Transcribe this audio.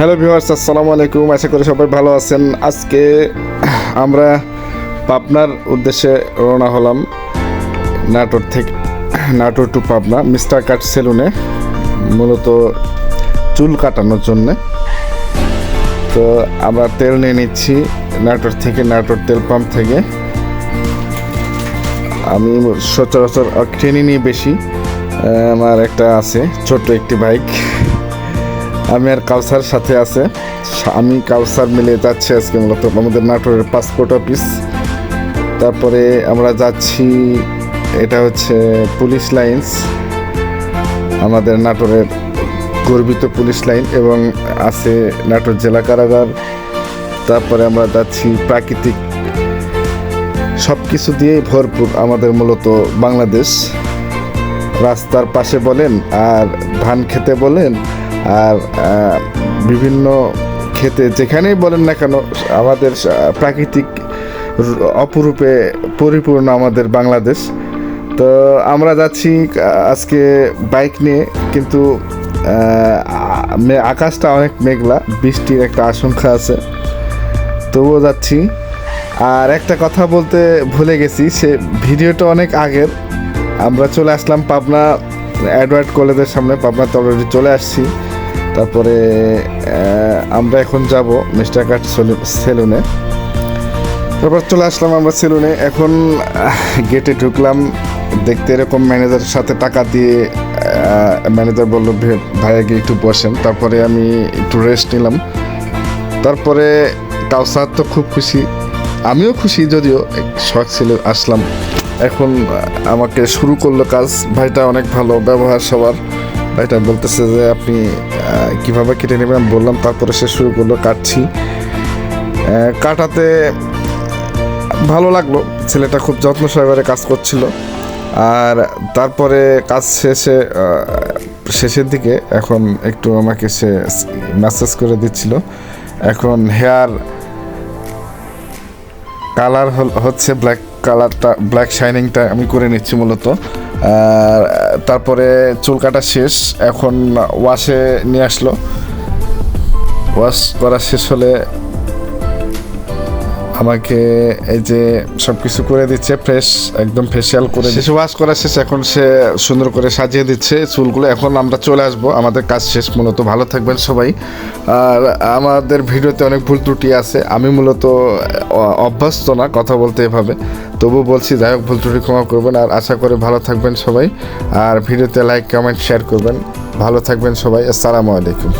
Hello viewers, আসসালামু আলাইকুম। আশা করি সবাই ভালো আছেন। আজকে আমরা পাবনার উদ্দেশ্যে রওনা হলাম নাটোর টু পাবনা মিস্টার কাট সেলুনে, মূলত চুল কাটানোর জন্যে। তো আমরা তেল নিয়ে নিচ্ছি নাটোর তেল পাম্প থেকে। আমি সচরাচর ট্রেনে নিয়ে বেশি, আমার একটা আছে ছোট্ট একটি বাইক। আমি আর কাউসার সাথে আছে, আমি কাউসার মিলে যাচ্ছি আজকে মূলত আমাদের নাটোরের পাসপোর্ট অফিস। তারপরে আমরা যাচ্ছি, এটা হচ্ছে পুলিশ লাইন্স, আমাদের নাটোরের গর্বিত পুলিশ লাইন, এবং আছে নাটোর জেলা কারাগার। তারপরে আমরা যাচ্ছি প্রাকৃতিক সব কিছু দিয়েই ভরপুর আমাদের মূলত বাংলাদেশ। রাস্তার পাশে বলেন আর ধান খেতে বলেন আর বিভিন্ন খেতে যেখানেই বলেন না কেন, আমাদের প্রাকৃতিক অপরূপে পরিপূর্ণ আমাদের বাংলাদেশ। তো আমরা যাচ্ছি আজকে বাইক নিয়ে, কিন্তু আকাশটা অনেক মেঘলা, বৃষ্টির একটা আশঙ্কা আছে, তবুও যাচ্ছি। আর একটা কথা বলতে ভুলে গেছি, সে ভিডিওটা অনেক আগের। আমরা চলে আসলাম পাবনা এডওয়ার্ড কলেজের সামনে, পাবনাতে অলরেডি চলে আসছি। তারপরে আমরা এখন যাব মিস্টার কাট সেলুনে। তারপর চলে আসলাম আমরা সেলুনে। এখন গেটে ঢুকলাম, দেখতে এরকম ম্যানেজারের সাথে টাকা দিয়ে ম্যানেজার বললো ভাইয়া গিয়ে একটু বসেন। তারপরে আমি একটু রেস্ট নিলাম। তারপরে কাউসার তো খুব খুশি, আমিও খুশি, যদিও শখ ছিল আসলাম। এখন আমাকে শুরু করলো কাজ। ভাইটা অনেক ভালো, ব্যবহার সবার। ভাইটা বলতেছে যে আপনি কীভাবে কেটে নেবেন, আমি বললাম। তারপরে সে শুরু করলো, কাটছি। কাটাতে ভালো লাগলো, ছেলেটা খুব যত্ন সহকারে কাজ করছিল। আর তারপরে কাজ শেষের দিকে এখন একটু আমাকে সে ম্যাসেজ করে দিচ্ছিল। এখন হেয়ার কালার হচ্ছে ব্ল্যাক শাইনিংটা আমি করে নিচ্ছি মূলত। তারপরে চুল কাটা শেষ, এখন ওয়াশে নিয়ে আসলো। ওয়াশ করা শেষ হলে আমাকে এই যে সব কিছু করে দিচ্ছে, ফ্রেশ একদম ফেসিয়াল করে শেষে ওয়াশ করা শেষ। এখন সে সুন্দর করে সাজিয়ে দিচ্ছে চুলগুলো। এখন আমরা চলে আসবো, আমাদের কাজ শেষ মূলত। ভালো থাকবেন সবাই। আর আমাদের ভিডিওতে অনেক ভুল ত্রুটি আছে, আমি মূলত অভ্যস্ত না কথা বলতে এভাবে, তবু বলছি, যাই হোক ভুল ত্রুটি ক্ষমা করবেন। আর আশা করি ভালো থাকবেন সবাই, আর ভিডিওতে লাইক কমেন্ট শেয়ার করবেন। ভালো থাকবেন সবাই, আসসালামু আলাইকুম।